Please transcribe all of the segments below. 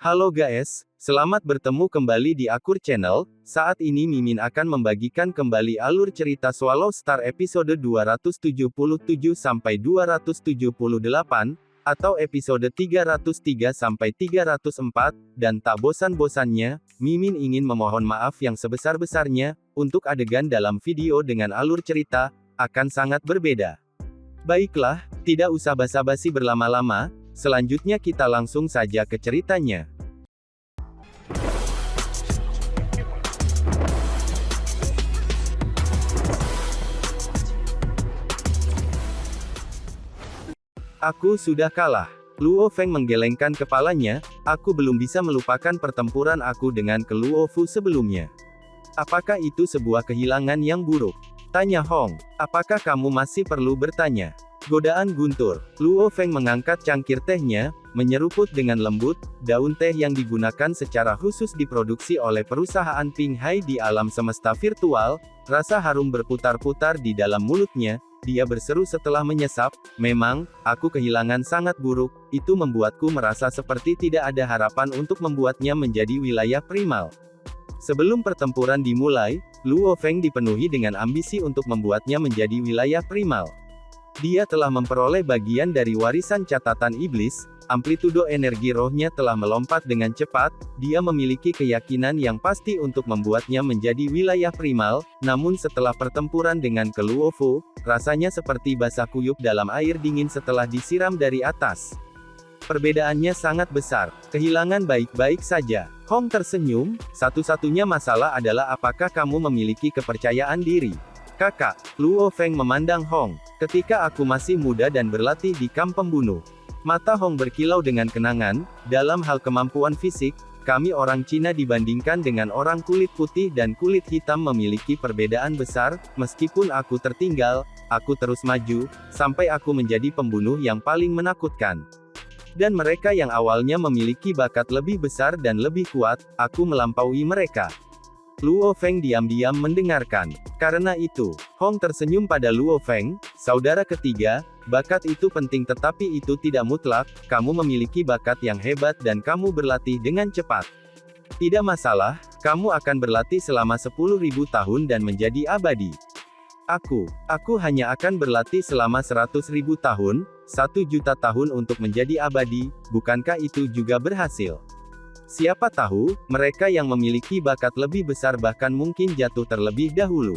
Halo guys, selamat bertemu kembali di Akur Channel. Saat ini Mimin akan membagikan kembali alur cerita Swallow Star episode 277 sampai 278, atau episode 303 sampai 304, dan tak bosan-bosannya, Mimin ingin memohon maaf yang sebesar-besarnya, untuk adegan dalam video dengan alur cerita, akan sangat berbeda. Baiklah, tidak usah basa-basi berlama-lama, selanjutnya kita langsung saja ke ceritanya. Aku sudah kalah. Luo Feng menggelengkan kepalanya, aku belum bisa melupakan pertempuran aku dengan Luo Fu sebelumnya. Apakah itu sebuah kehilangan yang buruk? Tanya Hong. Apakah kamu masih perlu bertanya? Godaan guntur. Luo Feng mengangkat cangkir tehnya, menyeruput dengan lembut, daun teh yang digunakan secara khusus diproduksi oleh perusahaan Ping Hai di alam semesta virtual, rasa harum berputar-putar di dalam mulutnya. Dia berseru setelah menyesap, memang, aku kehilangan sangat buruk, itu membuatku merasa seperti tidak ada harapan untuk membuatnya menjadi wilayah primal. Sebelum pertempuran dimulai, Luo Feng dipenuhi dengan ambisi untuk membuatnya menjadi wilayah primal. Dia telah memperoleh bagian dari warisan catatan iblis, amplitudo energi rohnya telah melompat dengan cepat, dia memiliki keyakinan yang pasti untuk membuatnya menjadi wilayah primal, namun setelah pertempuran dengan Luo Fu, rasanya seperti basah kuyup dalam air dingin setelah disiram dari atas. Perbedaannya sangat besar, kehilangan baik-baik saja. Hong tersenyum, satu-satunya masalah adalah apakah kamu memiliki kepercayaan diri. Kakak, Luo Feng memandang Hong, ketika aku masih muda dan berlatih di kamp pembunuh. Mata Hong berkilau dengan kenangan, dalam hal kemampuan fisik, kami orang Cina dibandingkan dengan orang kulit putih dan kulit hitam memiliki perbedaan besar, meskipun aku tertinggal, aku terus maju, sampai aku menjadi pembunuh yang paling menakutkan. Dan mereka yang awalnya memiliki bakat lebih besar dan lebih kuat, aku melampaui mereka. Luo Feng diam-diam mendengarkan. Karena itu, Hong tersenyum pada Luo Feng, saudara ketiga, bakat itu penting tetapi itu tidak mutlak, kamu memiliki bakat yang hebat dan kamu berlatih dengan cepat. Tidak masalah, kamu akan berlatih selama 10.000 tahun dan menjadi abadi. Aku hanya akan berlatih selama 100.000 tahun, 1.000.000 tahun untuk menjadi abadi, bukankah itu juga berhasil? Siapa tahu, mereka yang memiliki bakat lebih besar bahkan mungkin jatuh terlebih dahulu.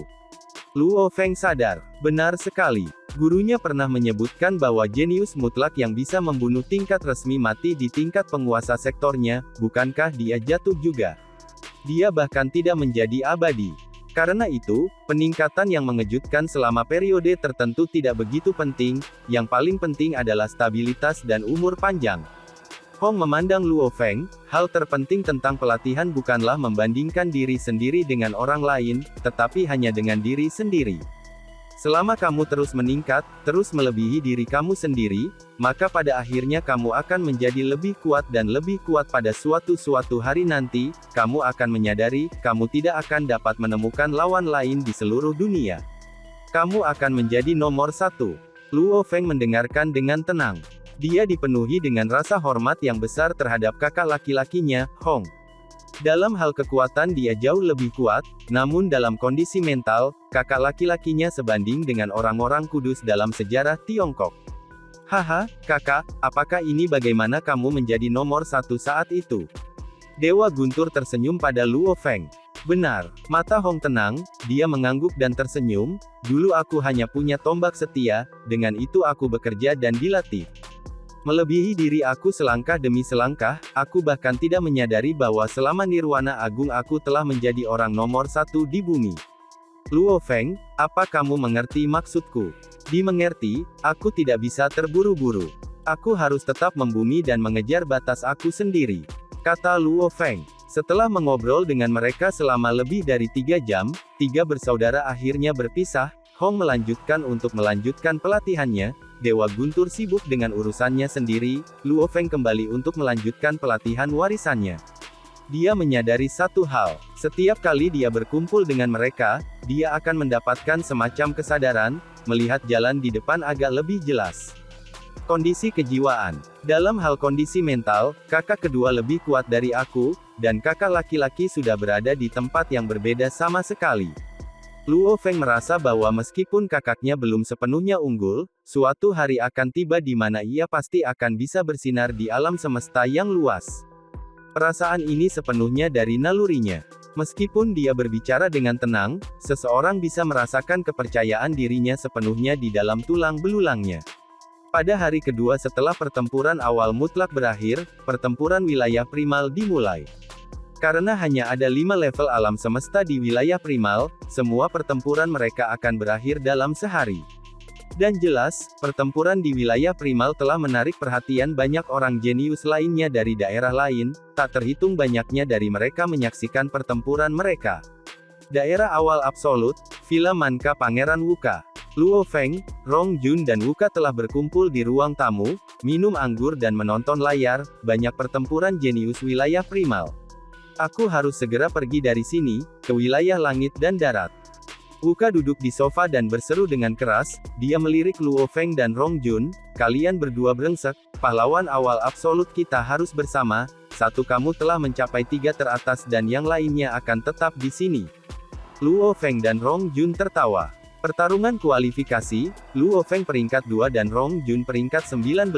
Luo Feng sadar, benar sekali. Gurunya pernah menyebutkan bahwa jenius mutlak yang bisa membunuh tingkat resmi mati di tingkat penguasa sektornya, bukankah dia jatuh juga? Dia bahkan tidak menjadi abadi. Karena itu, peningkatan yang mengejutkan selama periode tertentu tidak begitu penting, yang paling penting adalah stabilitas dan umur panjang. Hong memandang Luo Feng, hal terpenting tentang pelatihan bukanlah membandingkan diri sendiri dengan orang lain, tetapi hanya dengan diri sendiri. Selama kamu terus meningkat, terus melebihi diri kamu sendiri, maka pada akhirnya kamu akan menjadi lebih kuat dan lebih kuat pada suatu hari nanti, kamu akan menyadari, kamu tidak akan dapat menemukan lawan lain di seluruh dunia. Kamu akan menjadi nomor satu. Luo Feng mendengarkan dengan tenang. Dia dipenuhi dengan rasa hormat yang besar terhadap kakak laki-lakinya, Hong. Dalam hal kekuatan dia jauh lebih kuat, namun dalam kondisi mental, kakak laki-lakinya sebanding dengan orang-orang kudus dalam sejarah Tiongkok. Haha, kakak, apakah ini bagaimana kamu menjadi nomor satu saat itu? Dewa Guntur tersenyum pada Luo Feng. Benar, mata Hong tenang, dia mengangguk dan tersenyum, dulu aku hanya punya tombak setia, dengan itu aku bekerja dan dilatih. Melebihi diri aku selangkah demi selangkah, aku bahkan tidak menyadari bahwa selama Nirwana Agung aku telah menjadi orang nomor satu di bumi. Luo Feng, apa kamu mengerti maksudku? Dimengerti, aku tidak bisa terburu-buru. Aku harus tetap membumi dan mengejar batas aku sendiri. Kata Luo Feng. Setelah mengobrol dengan mereka selama lebih dari 3 jam, 3 bersaudara akhirnya berpisah, Hong melanjutkan untuk melanjutkan pelatihannya, Dewa Guntur sibuk dengan urusannya sendiri, Luo Feng kembali untuk melanjutkan pelatihan warisannya. Dia menyadari satu hal, setiap kali dia berkumpul dengan mereka, dia akan mendapatkan semacam kesadaran, melihat jalan di depan agak lebih jelas. Kondisi kejiwaan. Dalam hal kondisi mental, kakak kedua lebih kuat dari aku, dan kakak laki-laki sudah berada di tempat yang berbeda sama sekali. Luo Feng merasa bahwa meskipun kakaknya belum sepenuhnya unggul, suatu hari akan tiba di mana ia pasti akan bisa bersinar di alam semesta yang luas. Perasaan ini sepenuhnya dari nalurinya. Meskipun dia berbicara dengan tenang, seseorang bisa merasakan kepercayaan dirinya sepenuhnya di dalam tulang belulangnya. Pada hari kedua setelah pertempuran awal mutlak berakhir, pertempuran wilayah primal dimulai. Karena hanya ada 5 level alam semesta di wilayah primal, semua pertempuran mereka akan berakhir dalam sehari. Dan jelas, pertempuran di wilayah primal telah menarik perhatian banyak orang jenius lainnya dari daerah lain, tak terhitung banyaknya dari mereka menyaksikan pertempuran mereka. Daerah awal absolut, Villa Manka Pangeran Wuka. Luo Feng, Rong Jun dan Wuka telah berkumpul di ruang tamu, minum anggur dan menonton layar, banyak pertempuran jenius wilayah primal. Aku harus segera pergi dari sini, ke wilayah langit dan darat. Wuka duduk di sofa dan berseru dengan keras, dia melirik Luo Feng dan Rong Jun, kalian berdua brengsek, pahlawan awal absolut kita harus bersama, satu kamu telah mencapai 3 teratas dan yang lainnya akan tetap di sini. Luo Feng dan Rong Jun tertawa. Pertarungan kualifikasi, Luo Feng peringkat 2 dan Rong Jun peringkat 19.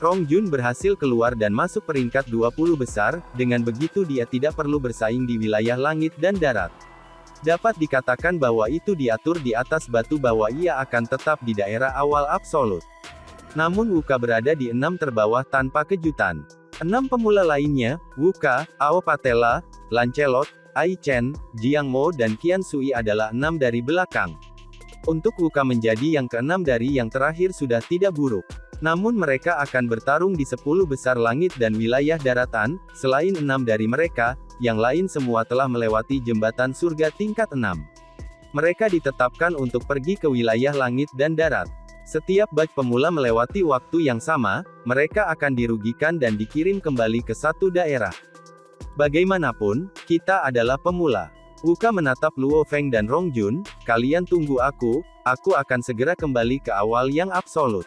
Rong Jun berhasil keluar dan masuk peringkat 20 besar, dengan begitu dia tidak perlu bersaing di wilayah langit dan darat. Dapat dikatakan bahwa itu diatur di atas batu bahwa ia akan tetap di daerah awal absolut. Namun Wuka berada di 6 terbawah tanpa kejutan. 6 pemula lainnya, Wuka, Ao Patela, Lancelot, Ai Chen, Jiang Mo dan Qian Sui adalah 6 dari belakang. Untuk Wuka menjadi yang ke-6 dari yang terakhir sudah tidak buruk. Namun mereka akan bertarung di 10 besar langit dan wilayah daratan, selain 6 dari mereka, yang lain semua telah melewati jembatan surga tingkat 6. Mereka ditetapkan untuk pergi ke wilayah langit dan darat. Setiap batch pemula melewati waktu yang sama, mereka akan dirugikan dan dikirim kembali ke satu daerah. Bagaimanapun, kita adalah pemula. Wuka menatap Luo Feng dan Rong Jun, kalian tunggu aku akan segera kembali ke awal yang absolut.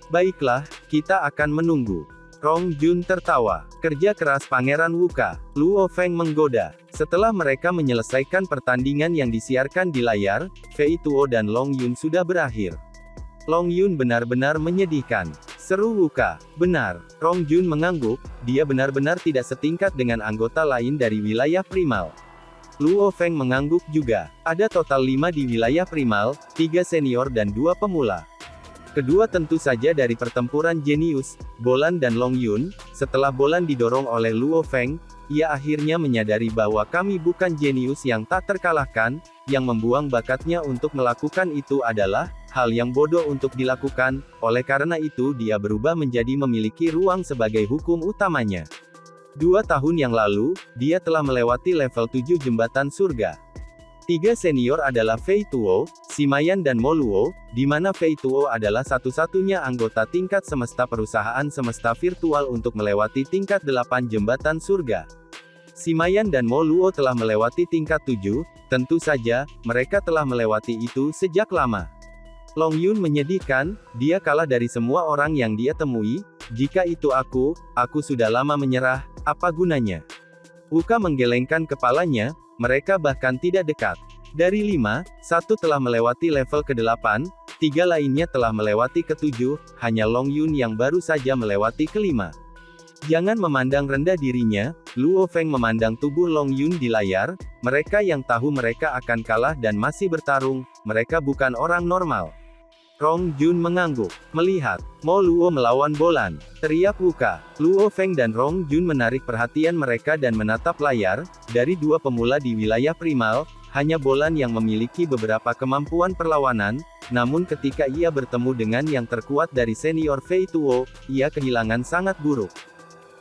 Baiklah, kita akan menunggu. Rong Jun tertawa. Kerja keras Pangeran Wuka. Luo Feng menggoda. Setelah mereka menyelesaikan pertandingan yang disiarkan di layar, Fei Tuo dan Long Yun sudah berakhir. Long Yun benar-benar menyedihkan. Seru Wuka. Benar. Rong Jun mengangguk, dia benar-benar tidak setingkat dengan anggota lain dari wilayah primal. Luo Feng mengangguk juga. Ada total 5 di wilayah primal, 3 senior dan 2 pemula. Kedua tentu saja dari pertempuran jenius, Bolan dan Long Yun. Setelah Bolan didorong oleh Luo Feng, ia akhirnya menyadari bahwa kami bukan jenius yang tak terkalahkan, yang membuang bakatnya untuk melakukan itu adalah hal yang bodoh untuk dilakukan, oleh karena itu dia berubah menjadi memiliki ruang sebagai hukum utamanya. 2 tahun yang lalu, dia telah melewati level 7 jembatan surga. 3 senior adalah Fei Tuo, Simayan dan Mo Luo, di mana Fei Tuo adalah satu-satunya anggota tingkat semesta perusahaan semesta virtual untuk melewati tingkat 8 jembatan surga. Simayan dan Mo Luo telah melewati tingkat 7, tentu saja, mereka telah melewati itu sejak lama. Long Yun menyedihkan, dia kalah dari semua orang yang dia temui, jika itu aku sudah lama menyerah, apa gunanya? Wuka menggelengkan kepalanya, mereka bahkan tidak dekat. Dari 5, 1 telah melewati level ke-8, 3 lainnya telah melewati ke-7, hanya Long Yun yang baru saja melewati ke-5. Jangan memandang rendah dirinya, Luo Feng memandang tubuh Long Yun di layar, mereka yang tahu mereka akan kalah dan masih bertarung, mereka bukan orang normal. Rong Jun mengangguk. Melihat Mo Luo melawan Bolan, teriak Wuka. Luo Feng dan Rong Jun menarik perhatian mereka dan menatap layar. Dari 2 pemula di wilayah primal, hanya Bolan yang memiliki beberapa kemampuan perlawanan, namun ketika ia bertemu dengan yang terkuat dari senior Fei Tuo, ia kehilangan sangat buruk.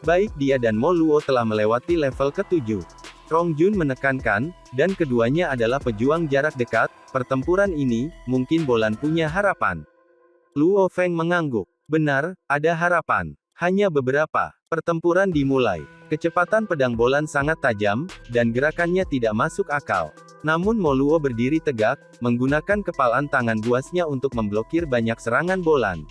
Baik dia dan Mo Luo telah melewati level ke-7. Rong Jun menekankan, dan keduanya adalah pejuang jarak dekat, pertempuran ini, mungkin Bolan punya harapan. Luo Feng mengangguk. Benar, ada harapan. Hanya beberapa. Pertempuran dimulai. Kecepatan pedang Bolan sangat tajam, dan gerakannya tidak masuk akal. Namun Mo Luo berdiri tegak, menggunakan kepalan tangan buasnya untuk memblokir banyak serangan Bolan.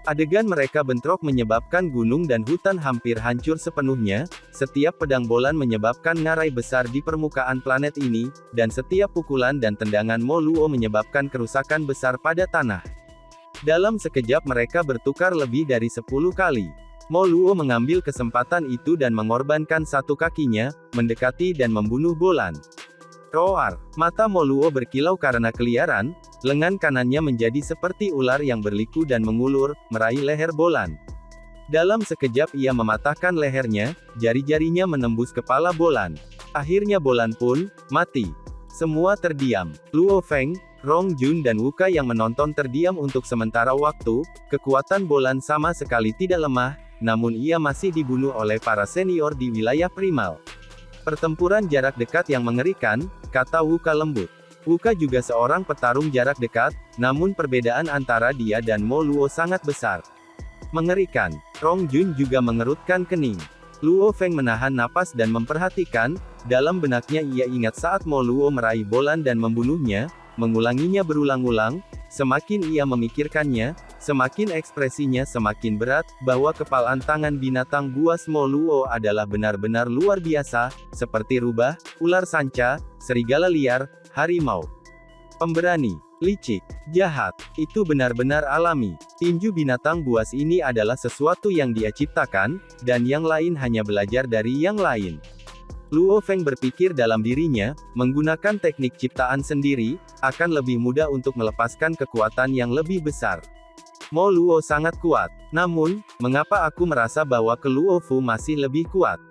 Adegan mereka bentrok menyebabkan gunung dan hutan hampir hancur sepenuhnya, setiap pedang Bolan menyebabkan ngarai besar di permukaan planet ini, dan setiap pukulan dan tendangan Mo Luo menyebabkan kerusakan besar pada tanah. Dalam sekejap mereka bertukar lebih dari 10 kali. Mo Luo mengambil kesempatan itu dan mengorbankan satu kakinya, mendekati dan membunuh Bolan. Roar! Mata Mo Luo berkilau karena keliaran, lengan kanannya menjadi seperti ular yang berliku dan mengulur, meraih leher Bolan. Dalam sekejap ia mematahkan lehernya, jari-jarinya menembus kepala Bolan. Akhirnya Bolan pun mati. Semua terdiam. Luo Feng, Rong Jun dan Wuka yang menonton terdiam untuk sementara waktu. Kekuatan Bolan sama sekali tidak lemah, namun ia masih dibunuh oleh para senior di wilayah primal. Pertempuran jarak dekat yang mengerikan, kata Wuka lembut. Wuka juga seorang petarung jarak dekat, namun perbedaan antara dia dan Mo Luo sangat besar. Mengerikan. Rong Jun juga mengerutkan kening. Luo Feng menahan napas dan memperhatikan, dalam benaknya ia ingat saat Mo Luo meraih Bolan dan membunuhnya, mengulanginya berulang-ulang, semakin ia memikirkannya, semakin ekspresinya semakin berat, bahwa kepalan tangan binatang buas Mo Luo adalah benar-benar luar biasa, seperti rubah, ular sanca, serigala liar, harimau. Pemberani, licik, jahat, itu benar-benar alami. Tinju binatang buas ini adalah sesuatu yang dia ciptakan, dan yang lain hanya belajar dari yang lain. Luo Feng berpikir dalam dirinya, menggunakan teknik ciptaan sendiri, akan lebih mudah untuk melepaskan kekuatan yang lebih besar. Mo Luo sangat kuat. Namun, mengapa aku merasa bahwa ke Luo Fu masih lebih kuat?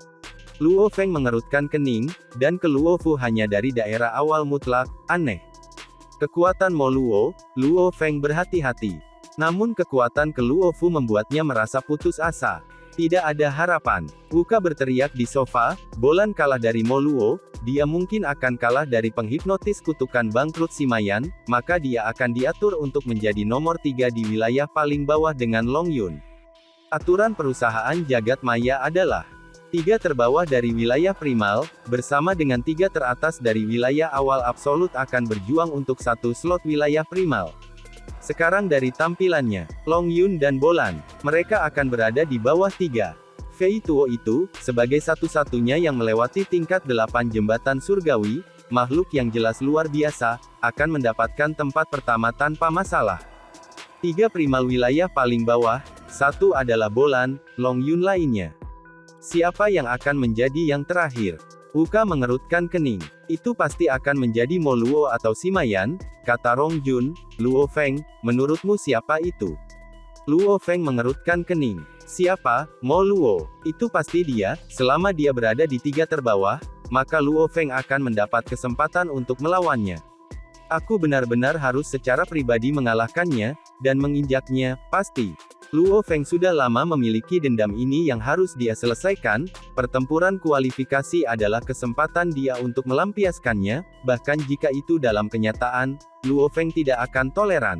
Luo Feng mengerutkan kening, dan ke Luo Fu hanya dari daerah awal mutlak, aneh. Kekuatan Mo Luo, Luo Feng berhati-hati. Namun kekuatan ke Luo Fu membuatnya merasa putus asa. Tidak ada harapan. Wuka berteriak di sofa, Bolan kalah dari Mo Luo, dia mungkin akan kalah dari penghipnotis kutukan bangkrut Simayan, maka dia akan diatur untuk menjadi nomor 3 di wilayah paling bawah dengan Long Yun. Aturan perusahaan jagat maya adalah 3 terbawah dari wilayah primal, bersama dengan 3 teratas dari wilayah awal absolut akan berjuang untuk satu slot wilayah primal. Sekarang dari tampilannya, Long Yun dan Bolan, mereka akan berada di bawah 3. Fei Tuo itu, sebagai satu-satunya yang melewati tingkat 8 jembatan surgawi, makhluk yang jelas luar biasa, akan mendapatkan tempat pertama tanpa masalah. 3 primal wilayah paling bawah, 1 adalah Bolan, Long Yun lainnya. Siapa yang akan menjadi yang terakhir? Wuka mengerutkan kening. Itu pasti akan menjadi Mo Luo atau Simayan, kata Rong Jun. Luo Feng, menurutmu siapa itu? Luo Feng mengerutkan kening. Siapa? Mo Luo. Itu pasti dia, selama dia berada di 3 terbawah, maka Luo Feng akan mendapat kesempatan untuk melawannya. Aku benar-benar harus secara pribadi mengalahkannya, dan menginjaknya, pasti. Luo Feng sudah lama memiliki dendam ini yang harus dia selesaikan. Pertempuran kualifikasi adalah kesempatan dia untuk melampiaskannya, bahkan jika itu dalam kenyataan, Luo Feng tidak akan toleran.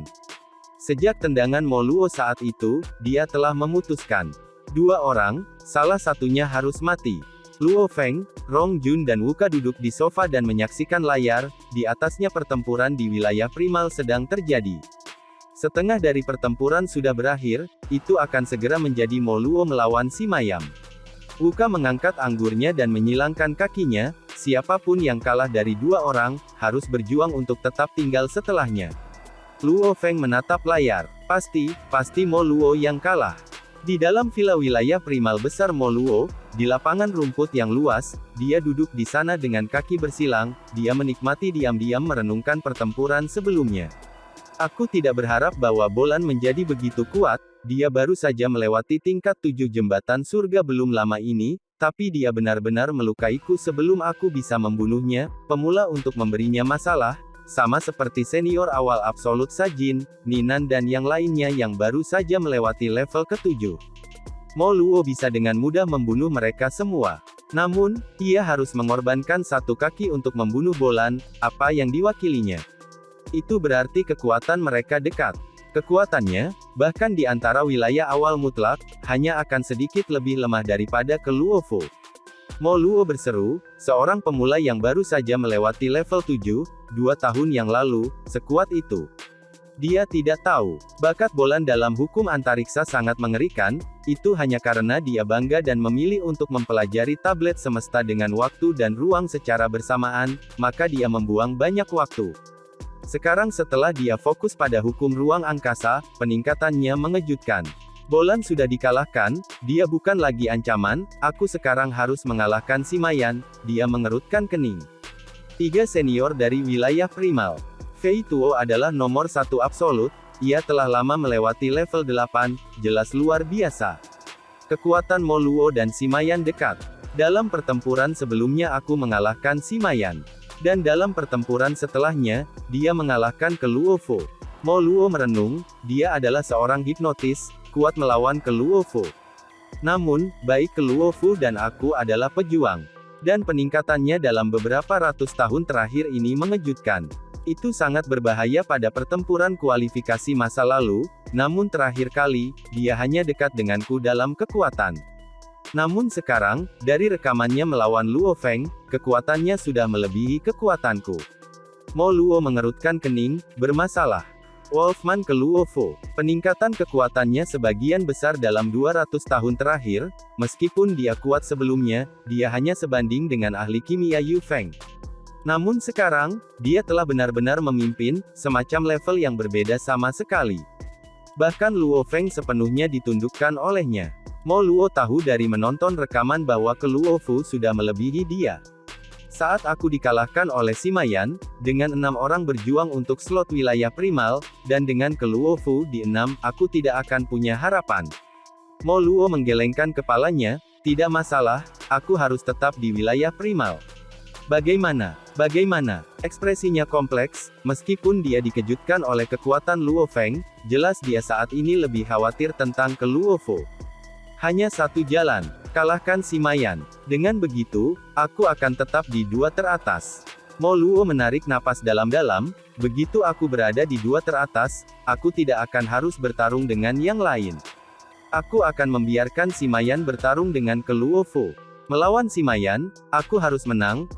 Sejak tendangan Mo Luo saat itu, dia telah memutuskan. 2 orang, salah satunya harus mati. Luo Feng, Rong Jun dan Wuka duduk di sofa dan menyaksikan layar, di atasnya pertempuran di wilayah primal sedang terjadi. Setengah dari pertempuran sudah berakhir, itu akan segera menjadi Mo Luo melawan Simayam. Wuka mengangkat anggurnya dan menyilangkan kakinya, siapapun yang kalah dari 2 orang, harus berjuang untuk tetap tinggal setelahnya. Luo Feng menatap layar. Pasti Mo Luo yang kalah. Di dalam villa wilayah primal besar Mo Luo, di lapangan rumput yang luas, dia duduk di sana dengan kaki bersilang, dia menikmati diam-diam merenungkan pertempuran sebelumnya. Aku tidak berharap bahwa Bolan menjadi begitu kuat, dia baru saja melewati tingkat 7 jembatan surga belum lama ini, tapi dia benar-benar melukaiku sebelum aku bisa membunuhnya, pemula untuk memberinya masalah, sama seperti senior awal absolut Sajin, Ninan dan yang lainnya yang baru saja melewati level ke-7. Mo Luo bisa dengan mudah membunuh mereka semua. Namun, ia harus mengorbankan satu kaki untuk membunuh Bolan, apa yang diwakilinya. Itu berarti kekuatan mereka dekat. Kekuatannya, bahkan di antara wilayah awal mutlak, hanya akan sedikit lebih lemah daripada ke Luo Fu. Mo Luo berseru, seorang pemula yang baru saja melewati level 7, 2 tahun yang lalu, sekuat itu. Dia tidak tahu, bakat Bolan dalam hukum antariksa sangat mengerikan, itu hanya karena dia bangga dan memilih untuk mempelajari tablet semesta dengan waktu dan ruang secara bersamaan, maka dia membuang banyak waktu. Sekarang setelah dia fokus pada hukum ruang angkasa, peningkatannya mengejutkan. Bolan sudah dikalahkan, dia bukan lagi ancaman, aku sekarang harus mengalahkan si Mayan, dia mengerutkan kening. 3 senior dari wilayah primal. Fei Tuo adalah nomor 1 absolut, ia telah lama melewati level 8, jelas luar biasa. Kekuatan Mo Luo dan si Mayan dekat. Dalam pertempuran sebelumnya aku mengalahkan si Mayan. Dan dalam pertempuran setelahnya, dia mengalahkan ke Luo Fu. Mo Luo merenung, dia adalah seorang hipnotis, kuat melawan ke Luo Fu. Namun, baik ke Luo Fu dan aku adalah pejuang. Dan peningkatannya dalam beberapa ratus tahun terakhir ini mengejutkan. Itu sangat berbahaya pada pertempuran kualifikasi masa lalu, namun terakhir kali, dia hanya dekat denganku dalam kekuatan. Namun sekarang, dari rekamannya melawan Luo Feng, kekuatannya sudah melebihi kekuatanku. Mo Luo mengerutkan kening, bermasalah. Wolfman ke Luo Fu. Peningkatan kekuatannya sebagian besar dalam 200 tahun terakhir, meskipun dia kuat sebelumnya, dia hanya sebanding dengan ahli kimia Yu Feng. Namun sekarang, dia telah benar-benar memimpin, semacam level yang berbeda sama sekali. Bahkan Luo Feng sepenuhnya ditundukkan olehnya. Mo Luo tahu dari menonton rekaman bahwa ke Luo Fu sudah melebihi dia. Saat aku dikalahkan oleh si Mayan, dengan 6 orang berjuang untuk slot wilayah primal, dan dengan ke Luo Fu di 6, aku tidak akan punya harapan. Mo Luo menggelengkan kepalanya, tidak masalah, aku harus tetap di wilayah primal. Bagaimana? Ekspresinya kompleks, meskipun dia dikejutkan oleh kekuatan Luo Feng, jelas dia saat ini lebih khawatir tentang ke Luo Fu. Hanya satu jalan, kalahkan si Mayan. Dengan begitu, aku akan tetap di 2 teratas. Mo Luo menarik napas dalam-dalam, begitu aku berada di 2 teratas, aku tidak akan harus bertarung dengan yang lain. Aku akan membiarkan si Mayan bertarung dengan ke Luo Fu. Melawan si Mayan, aku harus menang,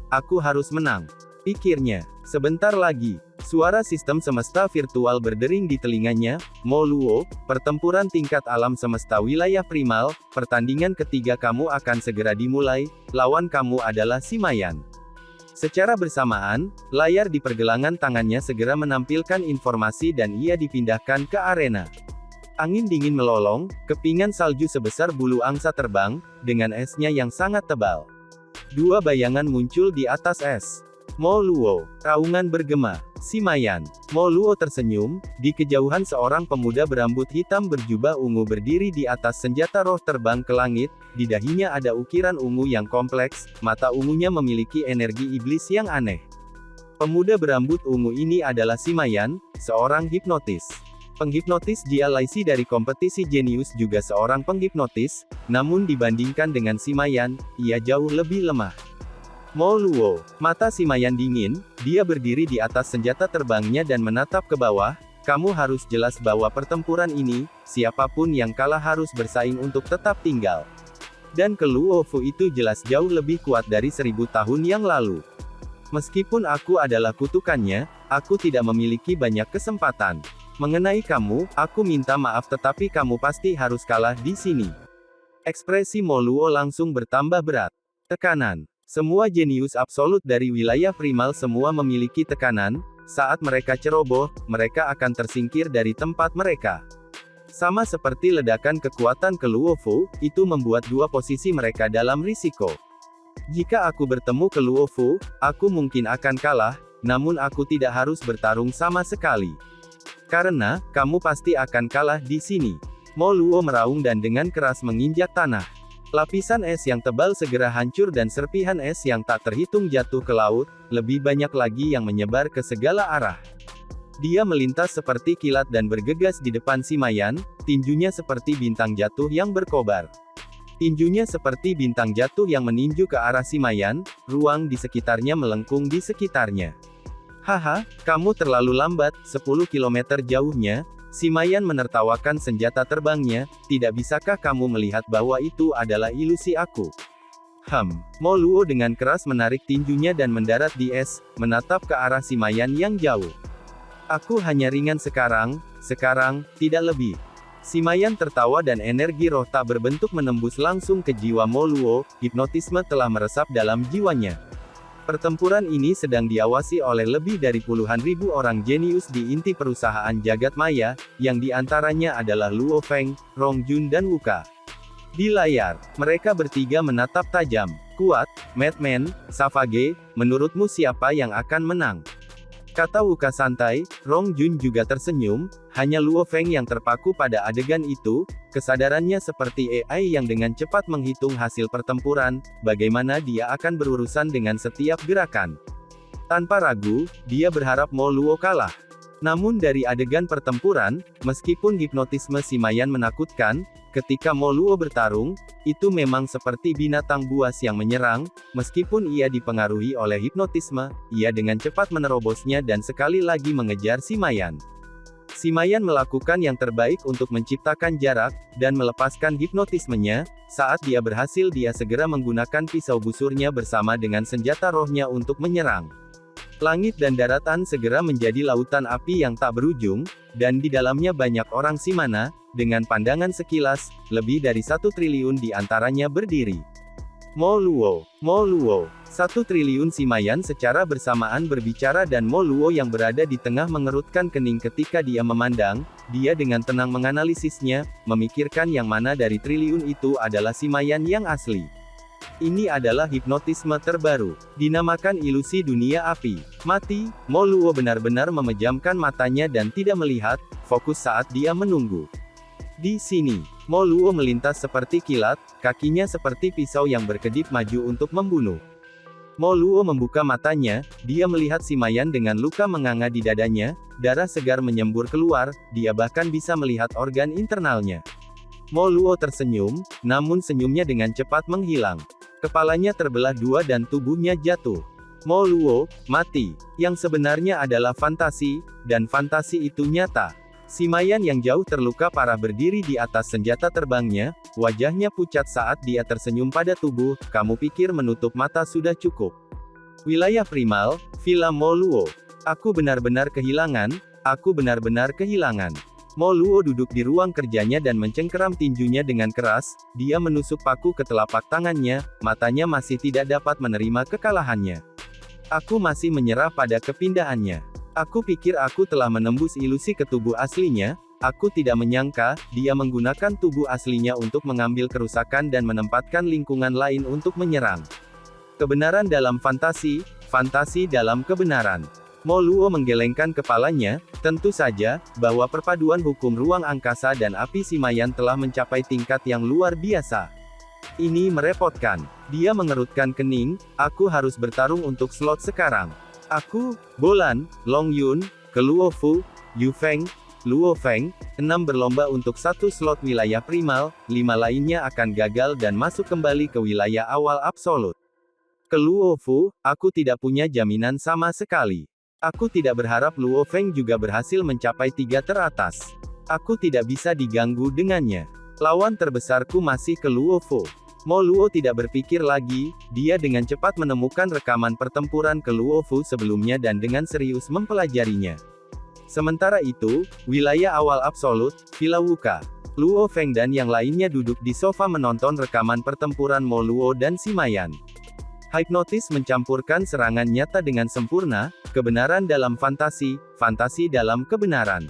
pikirnya. Sebentar lagi, suara sistem semesta virtual berdering di telinganya. Mo Luo, pertempuran tingkat alam semesta wilayah primal, pertandingan ketiga kamu akan segera dimulai, lawan kamu adalah si Mayan. Secara bersamaan, layar di pergelangan tangannya segera menampilkan informasi dan ia dipindahkan ke arena. Angin dingin melolong, kepingan salju sebesar bulu angsa terbang, dengan esnya yang sangat tebal. 2 bayangan muncul di atas es. Mo Luo, raungan bergema. Si Mayan. Mo Luo tersenyum, di kejauhan seorang pemuda berambut hitam berjubah ungu berdiri di atas senjata roh terbang ke langit, di dahinya ada ukiran ungu yang kompleks, mata ungunya memiliki energi iblis yang aneh. Pemuda berambut ungu ini adalah si Mayan, seorang hipnotis. Penghipnotis GLIC dari kompetisi Genius juga seorang penghipnotis, namun dibandingkan dengan si Mayan, ia jauh lebih lemah. Mo Luo, mata si Mayan dingin, dia berdiri di atas senjata terbangnya dan menatap ke bawah, kamu harus jelas bahwa pertempuran ini, siapapun yang kalah harus bersaing untuk tetap tinggal. Dan ke Luo Fu itu jelas jauh lebih kuat dari 1000 tahun yang lalu. Meskipun aku adalah kutukannya, aku tidak memiliki banyak kesempatan. Mengenai kamu, aku minta maaf tetapi kamu pasti harus kalah di sini. Ekspresi Mo Luo langsung bertambah berat. Tekanan. Semua jenius absolut dari wilayah primal semua memiliki tekanan, saat mereka ceroboh, mereka akan tersingkir dari tempat mereka. Sama seperti ledakan kekuatan ke Luo Fu, itu membuat 2 posisi mereka dalam risiko. Jika aku bertemu ke Luo Fu, aku mungkin akan kalah, namun aku tidak harus bertarung sama sekali. Karena, kamu pasti akan kalah di sini. Mo Luo meraung dan dengan keras menginjak tanah. Lapisan es yang tebal segera hancur dan serpihan es yang tak terhitung jatuh ke laut, lebih banyak lagi yang menyebar ke segala arah. Dia melintas seperti kilat dan bergegas di depan si Mayan, tinjunya seperti bintang jatuh yang berkobar. Tinjunya seperti bintang jatuh yang meninju ke arah si Mayan, ruang di sekitarnya melengkung di sekitarnya. Haha, kamu terlalu lambat, 10 km jauhnya, si Mayan menertawakan senjata terbangnya, tidak bisakah kamu melihat bahwa itu adalah ilusi aku? Mo Luo dengan keras menarik tinjunya dan mendarat di es, menatap ke arah si Mayan yang jauh. Aku hanya ringan sekarang, tidak lebih. Simayan tertawa dan energi roh tak berbentuk menembus langsung ke jiwa Mo Luo, hipnotisme telah meresap dalam jiwanya. Pertempuran ini sedang diawasi oleh lebih dari puluhan ribu orang jenius di inti perusahaan jagat maya, yang diantaranya adalah Luo Feng, Rong Jun dan Wuka. Di layar, mereka bertiga menatap tajam. Kuat, Madman, Savage, menurutmu siapa yang akan menang? Kata Wuka santai. Rong Jun juga tersenyum, hanya Luo Feng yang terpaku pada adegan itu, kesadarannya seperti AI yang dengan cepat menghitung hasil pertempuran, bagaimana dia akan berurusan dengan setiap gerakan. Tanpa ragu, dia berharap Mo Luo kalah. Namun dari adegan pertempuran, meskipun hipnotisme Simayan menakutkan, ketika Mo Luo bertarung, itu memang seperti binatang buas yang menyerang, meskipun ia dipengaruhi oleh hipnotisme, ia dengan cepat menerobosnya dan sekali lagi mengejar Simayan. Simayan melakukan yang terbaik untuk menciptakan jarak, dan melepaskan hipnotismenya. Saat dia berhasil, dia segera menggunakan pisau busurnya bersama dengan senjata rohnya untuk menyerang. Langit dan daratan segera menjadi lautan api yang tak berujung, dan di dalamnya banyak orang Simana, dengan pandangan sekilas, lebih dari 1 triliun di antaranya berdiri. Mo Luo, 1 triliun Simayan secara bersamaan berbicara dan Mo Luo yang berada di tengah mengerutkan kening ketika dia memandang, dia dengan tenang menganalisisnya, memikirkan yang mana dari triliun itu adalah Simayan yang asli. Ini adalah hipnotisme terbaru, dinamakan ilusi dunia api. Mati, Mo Luo benar-benar memejamkan matanya dan tidak melihat, fokus saat dia menunggu. Di sini, Mo Luo melintas seperti kilat, kakinya seperti pisau yang berkedip maju untuk membunuh. Mo Luo membuka matanya, dia melihat Simayan dengan luka menganga di dadanya, darah segar menyembur keluar, dia bahkan bisa melihat organ internalnya. Mo Luo tersenyum, namun senyumnya dengan cepat menghilang. Kepalanya terbelah dua dan tubuhnya jatuh. Mo Luo, mati. Yang sebenarnya adalah fantasi, dan fantasi itu nyata. Simayan yang jauh terluka parah berdiri di atas senjata terbangnya, wajahnya pucat saat dia tersenyum pada tubuh. Kamu pikir menutup mata sudah cukup? Wilayah primal, Villa Mo Luo. Aku benar-benar kehilangan. Mo Luo duduk di ruang kerjanya dan mencengkeram tinjunya dengan keras, dia menusuk paku ke telapak tangannya, matanya masih tidak dapat menerima kekalahannya. Aku masih menyerah pada kepindahannya. Aku pikir aku telah menembus ilusi ke tubuh aslinya, aku tidak menyangka, dia menggunakan tubuh aslinya untuk mengambil kerusakan dan menempatkan lingkungan lain untuk menyerang. Kebenaran dalam fantasi, fantasi dalam kebenaran. Mo Luo menggelengkan kepalanya, tentu saja, bahwa perpaduan hukum ruang angkasa dan api Simayan telah mencapai tingkat yang luar biasa. Ini merepotkan. Dia mengerutkan kening, aku harus bertarung untuk slot sekarang. Aku, Bolan, Long Yun, ke Luo Fu, Yu Feng, Luo Feng, 6 berlomba untuk 1 slot wilayah primal, 5 lainnya akan gagal dan masuk kembali ke wilayah awal absolut. Ke Luo Fu, aku tidak punya jaminan sama sekali. Aku tidak berharap Luo Feng juga berhasil mencapai 3 teratas. Aku tidak bisa diganggu dengannya. Lawan terbesarku masih ke Luo Fu. Mo Luo tidak berpikir lagi, dia dengan cepat menemukan rekaman pertempuran ke Luo Fu sebelumnya dan dengan serius mempelajarinya. Sementara itu, wilayah awal absolut, Villa Wuka. Luo Feng dan yang lainnya duduk di sofa menonton rekaman pertempuran Mo Luo dan Simayan. Hipnotis mencampurkan serangan nyata dengan sempurna, kebenaran dalam fantasi, fantasi dalam kebenaran.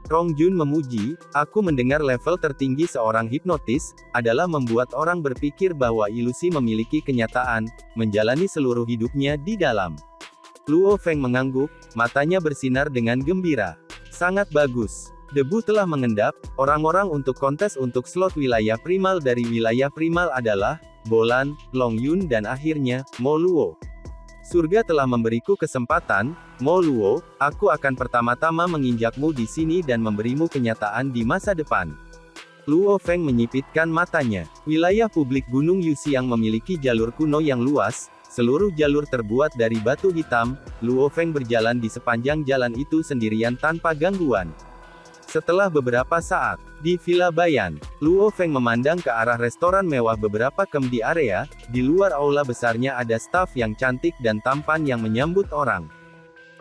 Rong Jun memuji, aku mendengar level tertinggi seorang hipnotis, adalah membuat orang berpikir bahwa ilusi memiliki kenyataan, menjalani seluruh hidupnya di dalam. Luo Feng mengangguk, matanya bersinar dengan gembira. Sangat bagus. Debu telah mengendap, orang-orang untuk kontes untuk slot wilayah primal dari wilayah primal adalah, Bolan, Long Yun dan akhirnya, Mo Luo. Surga telah memberiku kesempatan, Mo Luo, aku akan pertama-tama menginjakmu di sini dan memberimu kenyataan di masa depan. Luo Feng menyipitkan matanya. Wilayah publik Gunung Yuxiang memiliki jalur kuno yang luas, seluruh jalur terbuat dari batu hitam, Luo Feng berjalan di sepanjang jalan itu sendirian tanpa gangguan. Setelah beberapa saat, di Villa Bayan, Luo Feng memandang ke arah restoran mewah beberapa kem di area, di luar aula besarnya ada staf yang cantik dan tampan yang menyambut orang.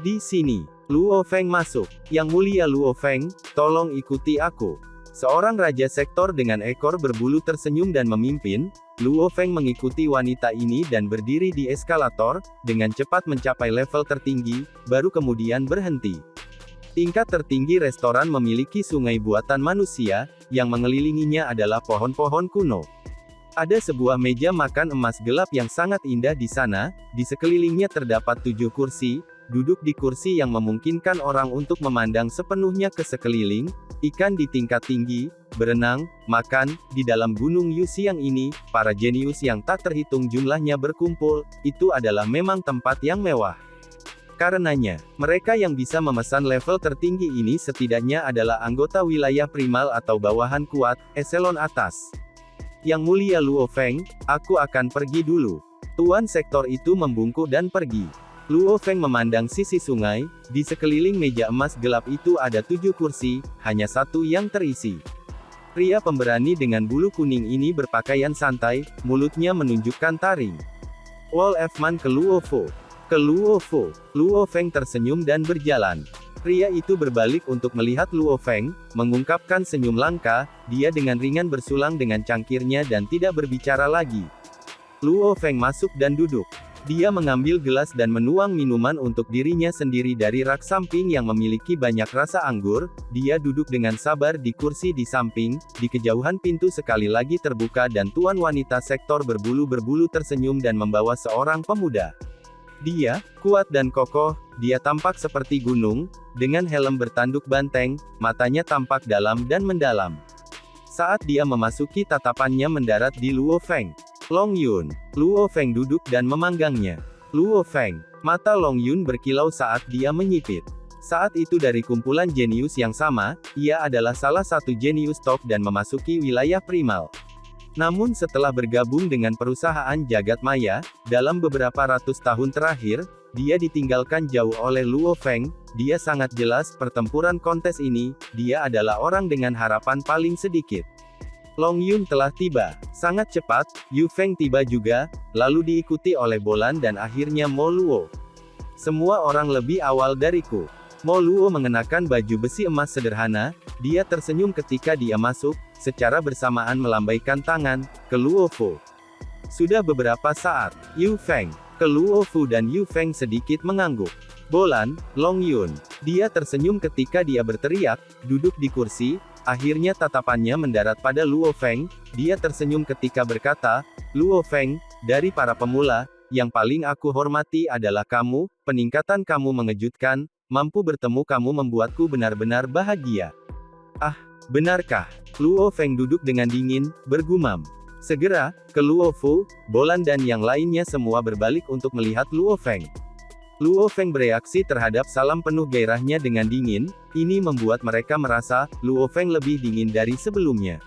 Di sini, Luo Feng masuk. Yang mulia Luo Feng, tolong ikuti aku. Seorang raja sektor dengan ekor berbulu tersenyum dan memimpin. Luo Feng mengikuti wanita ini dan berdiri di eskalator, dengan cepat mencapai level tertinggi, baru kemudian berhenti. Tingkat tertinggi restoran memiliki sungai buatan manusia, yang mengelilinginya adalah pohon-pohon kuno. Ada sebuah meja makan emas gelap yang sangat indah di sana, di sekelilingnya terdapat 7 kursi, duduk di kursi yang memungkinkan orang untuk memandang sepenuhnya ke sekeliling, ikan di tingkat tinggi, berenang, makan, di dalam gunung Yu siang ini, para jenius yang tak terhitung jumlahnya berkumpul, itu adalah memang tempat yang mewah. Karenanya, mereka yang bisa memesan level tertinggi ini setidaknya adalah anggota wilayah primal atau bawahan kuat, eselon atas. Yang mulia Luo Feng, aku akan pergi dulu. Tuan sektor itu membungkuk dan pergi. Luo Feng memandang sisi sungai, di sekeliling meja emas gelap itu ada 7 kursi, hanya satu yang terisi. Pria pemberani dengan bulu kuning ini berpakaian santai, mulutnya menunjukkan taring. Wall F-man ke Luo Fu. Ke Luo Fu. Luo Feng tersenyum dan berjalan. Pria itu berbalik untuk melihat Luo Feng, mengungkapkan senyum langka, dia dengan ringan bersulang dengan cangkirnya dan tidak berbicara lagi. Luo Feng masuk dan duduk. Dia mengambil gelas dan menuang minuman untuk dirinya sendiri dari rak samping yang memiliki banyak rasa anggur. Dia duduk dengan sabar di kursi di samping, di kejauhan pintu sekali lagi terbuka dan tuan wanita sektor berbulu-berbulu tersenyum dan membawa seorang pemuda. Dia, kuat dan kokoh, dia tampak seperti gunung, dengan helm bertanduk banteng, matanya tampak dalam dan mendalam. Saat dia memasuki tatapannya mendarat di Luo Feng. Long Yun. Luo Feng duduk dan memanggangnya. Luo Feng. Mata Long Yun berkilau saat dia menyipit. Saat itu dari kumpulan jenius yang sama, ia adalah salah satu jenius top dan memasuki wilayah primal. Namun setelah bergabung dengan perusahaan jagat maya, dalam beberapa ratus tahun terakhir, dia ditinggalkan jauh oleh Luo Feng. Dia sangat jelas pertempuran kontes ini, dia adalah orang dengan harapan paling sedikit. Long Yun telah tiba. Sangat cepat, Yu Feng tiba juga, lalu diikuti oleh Bolan dan akhirnya Mo Luo. Semua orang lebih awal dariku. Mo Luo mengenakan baju besi emas sederhana, dia tersenyum ketika dia masuk, secara bersamaan melambaikan tangan, ke Luo Fu. Sudah beberapa saat, Yu Feng, ke Luo Fu dan Yu Feng sedikit mengangguk. Bolan, Long Yun. Dia tersenyum ketika dia berteriak, duduk di kursi. Akhirnya tatapannya mendarat pada Luo Feng, dia tersenyum ketika berkata, Luo Feng, dari para pemula, yang paling aku hormati adalah kamu, peningkatan kamu mengejutkan, mampu bertemu kamu membuatku benar-benar bahagia. Ah, benarkah? Luo Feng duduk dengan dingin, bergumam. Segera, ke Luo Fu, Bolan dan yang lainnya semua berbalik untuk melihat Luo Feng. Luo Feng bereaksi terhadap salam penuh gairahnya dengan dingin, ini membuat mereka merasa, Luo Feng lebih dingin dari sebelumnya.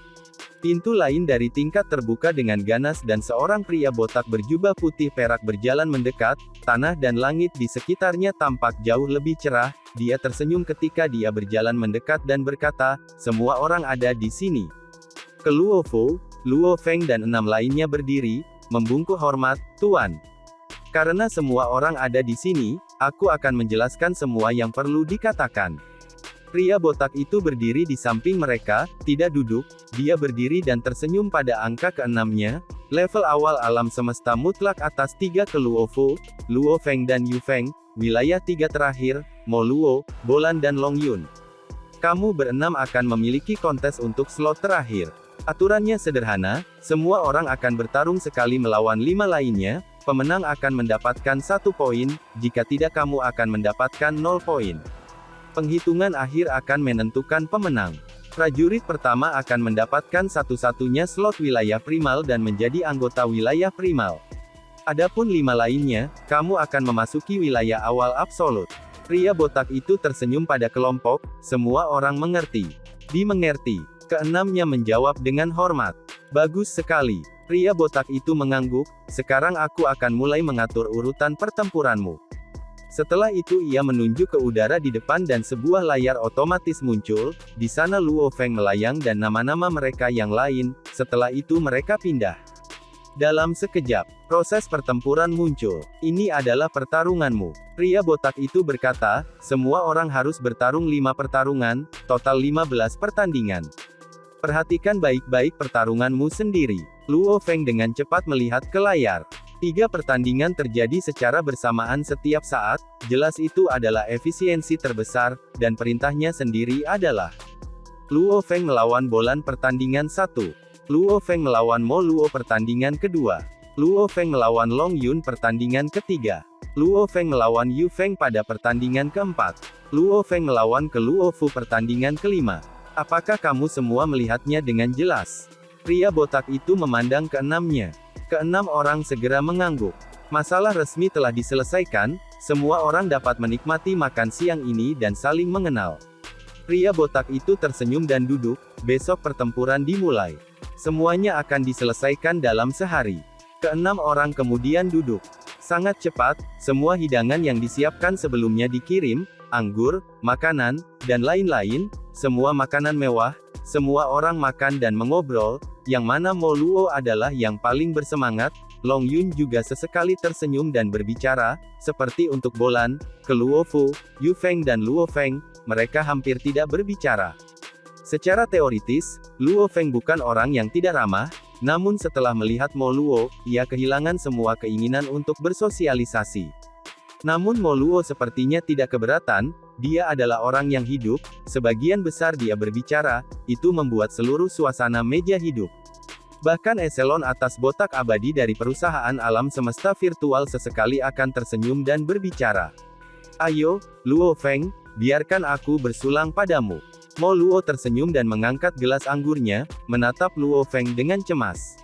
Pintu lain dari tingkat terbuka dengan ganas dan seorang pria botak berjubah putih perak berjalan mendekat, tanah dan langit di sekitarnya tampak jauh lebih cerah, dia tersenyum ketika dia berjalan mendekat dan berkata, semua orang ada di sini. Ke Luo Fu, Luo Feng dan 6 lainnya berdiri, membungkuk hormat, Tuan. Karena semua orang ada di sini, aku akan menjelaskan semua yang perlu dikatakan. Pria botak itu berdiri di samping mereka, tidak duduk, dia berdiri dan tersenyum pada angka ke-6-nya, level awal alam semesta mutlak atas 3 ke Luo Fu, Luo Feng dan Yu Feng, wilayah 3 terakhir, Mo Luo, Bolan dan Long Yun. Kamu berenam akan memiliki kontes untuk slot terakhir. Aturannya sederhana, semua orang akan bertarung sekali melawan 5 lainnya, pemenang akan mendapatkan 1 poin, jika tidak kamu akan mendapatkan 0 poin. Penghitungan akhir akan menentukan pemenang. Prajurit pertama akan mendapatkan satu-satunya slot wilayah primal dan menjadi anggota wilayah primal. Adapun 5 lainnya, kamu akan memasuki wilayah awal absolut. Pria botak itu tersenyum pada kelompok, semua orang mengerti. Dimengerti. Keenamnya menjawab dengan hormat. Bagus sekali. Pria botak itu mengangguk, sekarang aku akan mulai mengatur urutan pertempuranmu. Setelah itu ia menunjuk ke udara di depan dan sebuah layar otomatis muncul, di sana Luo Feng melayang dan nama-nama mereka yang lain, setelah itu mereka pindah. Dalam sekejap, proses pertempuran muncul. Ini adalah pertarunganmu. Pria botak itu berkata, semua orang harus bertarung 5 pertarungan, total 15 pertandingan. Perhatikan baik-baik pertarunganmu sendiri. Luo Feng dengan cepat melihat ke layar. 3 pertandingan terjadi secara bersamaan setiap saat, jelas itu adalah efisiensi terbesar, dan perintahnya sendiri adalah Luo Feng melawan Bolan pertandingan 1. Luo Feng melawan Mo Luo pertandingan kedua. Luo Feng melawan Long Yun pertandingan ketiga. Luo Feng melawan Yu Feng pada pertandingan keempat. Luo Feng melawan ke Luo Fu pertandingan kelima. Apakah kamu semua melihatnya dengan jelas? Pria botak itu memandang keenamnya. Keenam orang segera mengangguk. Masalah resmi telah diselesaikan, semua orang dapat menikmati makan siang ini dan saling mengenal. Pria botak itu tersenyum dan duduk, besok pertempuran dimulai. Semuanya akan diselesaikan dalam sehari. Keenam orang kemudian duduk. Sangat cepat, semua hidangan yang disiapkan sebelumnya dikirim, anggur, makanan, dan lain-lain, semua makanan mewah, semua orang makan dan mengobrol, yang mana Mo Luo adalah yang paling bersemangat. Long Yun juga sesekali tersenyum dan berbicara, seperti untuk Bolan, ke Luo Fu, Yu Feng dan Luo Feng, mereka hampir tidak berbicara. Secara teoritis, Luo Feng bukan orang yang tidak ramah, namun setelah melihat Mo Luo, ia kehilangan semua keinginan untuk bersosialisasi. Namun Mo Luo sepertinya tidak keberatan, dia adalah orang yang hidup, sebagian besar dia berbicara, itu membuat seluruh suasana meja hidup. Bahkan eselon atas botak abadi dari perusahaan alam semesta virtual sesekali akan tersenyum dan berbicara. Ayo, Luo Feng, biarkan aku bersulang padamu. Mo Luo tersenyum dan mengangkat gelas anggurnya, menatap Luo Feng dengan cemas.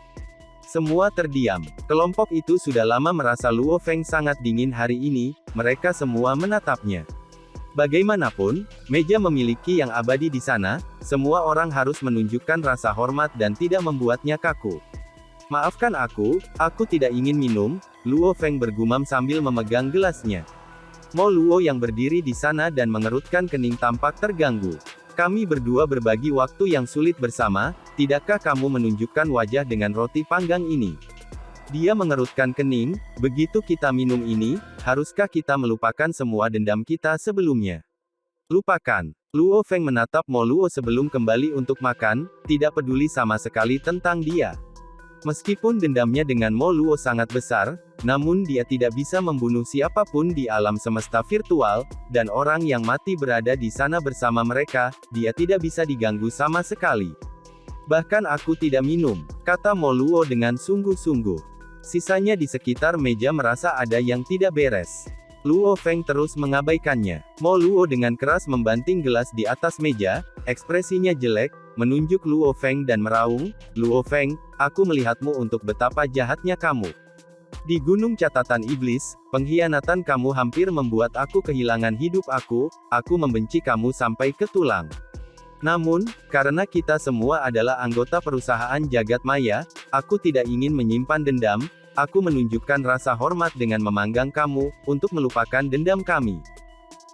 Semua terdiam. Kelompok itu sudah lama merasa Luo Feng sangat dingin hari ini, mereka semua menatapnya. Bagaimanapun, meja memiliki yang abadi di sana, semua orang harus menunjukkan rasa hormat dan tidak membuatnya kaku. Maafkan aku tidak ingin minum, Luo Feng bergumam sambil memegang gelasnya. Mo Luo yang berdiri di sana dan mengerutkan kening tampak terganggu. Kami berdua berbagi waktu yang sulit bersama, tidakkah kamu menunjukkan wajah dengan roti panggang ini? Dia mengerutkan kening, begitu kita minum ini, haruskah kita melupakan semua dendam kita sebelumnya? Lupakan. Luo Feng menatap Mo Luo sebelum kembali untuk makan, tidak peduli sama sekali tentang dia. Meskipun dendamnya dengan Mo Luo sangat besar, namun dia tidak bisa membunuh siapapun di alam semesta virtual, dan orang yang mati berada di sana bersama mereka, dia tidak bisa diganggu sama sekali. Bahkan aku tidak minum, kata Mo Luo dengan sungguh-sungguh. Sisanya di sekitar meja merasa ada yang tidak beres. Luo Feng terus mengabaikannya. Mo Luo dengan keras membanting gelas di atas meja, ekspresinya jelek, menunjuk Luo Feng dan meraung, Luo Feng, aku melihatmu untuk betapa jahatnya kamu. Di Gunung Catatan Iblis, pengkhianatan kamu hampir membuat aku kehilangan hidup aku membenci kamu sampai ke tulang. Namun, karena kita semua adalah anggota perusahaan jagat maya, aku tidak ingin menyimpan dendam, aku menunjukkan rasa hormat dengan memanggang kamu, untuk melupakan dendam kami.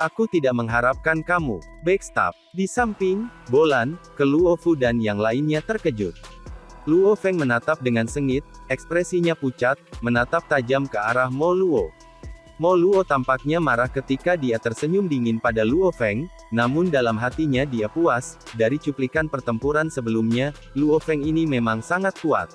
Aku tidak mengharapkan kamu backstab. Di samping, Bolan, ke Luo Fu dan yang lainnya terkejut. Luo Feng menatap dengan sengit, ekspresinya pucat, menatap tajam ke arah Mo Luo. Mo Luo tampaknya marah ketika dia tersenyum dingin pada Luo Feng, namun dalam hatinya dia puas, dari cuplikan pertempuran sebelumnya, Luo Feng ini memang sangat kuat.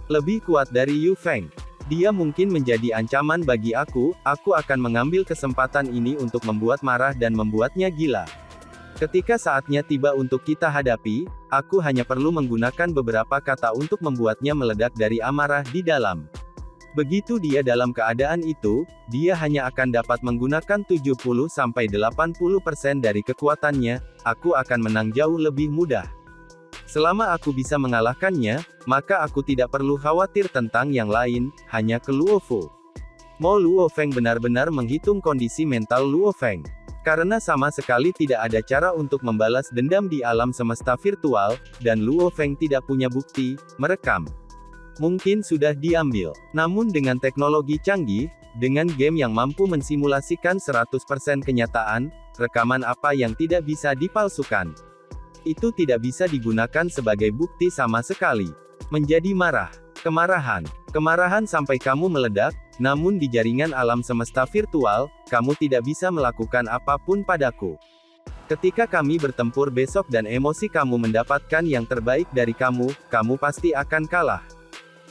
Lebih kuat dari Yu Feng. Dia mungkin menjadi ancaman bagi aku akan mengambil kesempatan ini untuk membuat marah dan membuatnya gila. Ketika saatnya tiba untuk kita hadapi, aku hanya perlu menggunakan beberapa kata untuk membuatnya meledak dari amarah di dalam. Begitu dia dalam keadaan itu, dia hanya akan dapat menggunakan 70-80% dari kekuatannya, aku akan menang jauh lebih mudah. Selama aku bisa mengalahkannya, maka aku tidak perlu khawatir tentang yang lain, hanya ke Luo Fu. Mo Luo Feng benar-benar menghitung kondisi mental Luo Feng. Karena sama sekali tidak ada cara untuk membalas dendam di alam semesta virtual, dan Luo Feng tidak punya bukti, merekam. Mungkin sudah diambil. Namun dengan teknologi canggih, dengan game yang mampu mensimulasikan 100% kenyataan, rekaman apa yang tidak bisa dipalsukan. Itu tidak bisa digunakan sebagai bukti sama sekali. Menjadi marah. Kemarahan. Kemarahan sampai kamu meledak, namun di jaringan alam semesta virtual, kamu tidak bisa melakukan apapun padaku. Ketika kami bertempur besok dan emosi kamu mendapatkan yang terbaik dari kamu pasti akan kalah.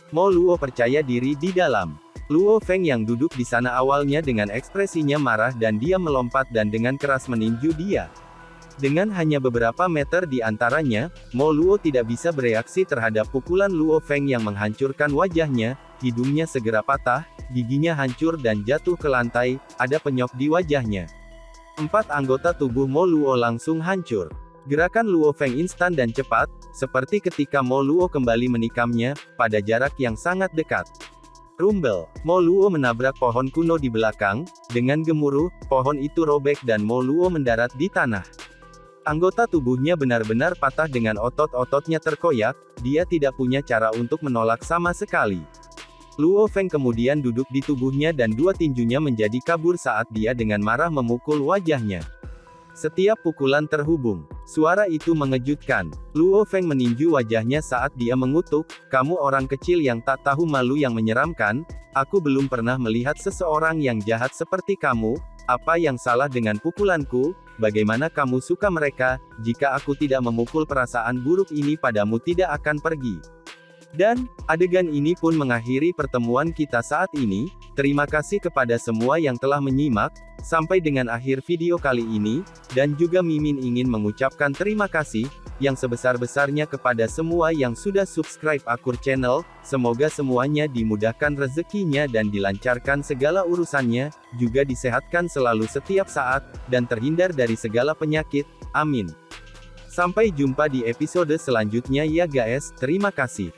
Mo Luo percaya diri di dalam. Luo Feng yang duduk di sana awalnya dengan ekspresinya marah dan dia melompat dan dengan keras meninju dia. Dengan hanya beberapa meter di antaranya, Mo Luo tidak bisa bereaksi terhadap pukulan Luo Feng yang menghancurkan wajahnya, hidungnya segera patah, giginya hancur dan jatuh ke lantai, ada penyok di wajahnya. 4 anggota tubuh Mo Luo langsung hancur. Gerakan Luo Feng instan dan cepat, seperti ketika Mo Luo kembali menikamnya, pada jarak yang sangat dekat. Rumble, Mo Luo menabrak pohon kuno di belakang, dengan gemuruh, pohon itu robek dan Mo Luo mendarat di tanah. Anggota tubuhnya benar-benar patah dengan otot-ototnya terkoyak, dia tidak punya cara untuk menolak sama sekali. Luo Feng kemudian duduk di tubuhnya dan 2 tinjunya menjadi kabur saat dia dengan marah memukul wajahnya. Setiap pukulan terhubung. Suara itu mengejutkan. Luo Feng meninju wajahnya saat dia mengutuk, "Kamu orang kecil yang tak tahu malu yang menyeramkan, aku belum pernah melihat seseorang yang jahat seperti kamu, apa yang salah dengan pukulanku, bagaimana kamu suka mereka, jika aku tidak memukul perasaan buruk ini padamu tidak akan pergi." Dan, adegan ini pun mengakhiri pertemuan kita saat ini. Terima kasih kepada semua yang telah menyimak, sampai dengan akhir video kali ini, dan juga Mimin ingin mengucapkan terima kasih, yang sebesar-besarnya kepada semua yang sudah subscribe Akur Channel, semoga semuanya dimudahkan rezekinya dan dilancarkan segala urusannya, juga disehatkan selalu setiap saat, dan terhindar dari segala penyakit, amin. Sampai jumpa di episode selanjutnya ya guys, terima kasih.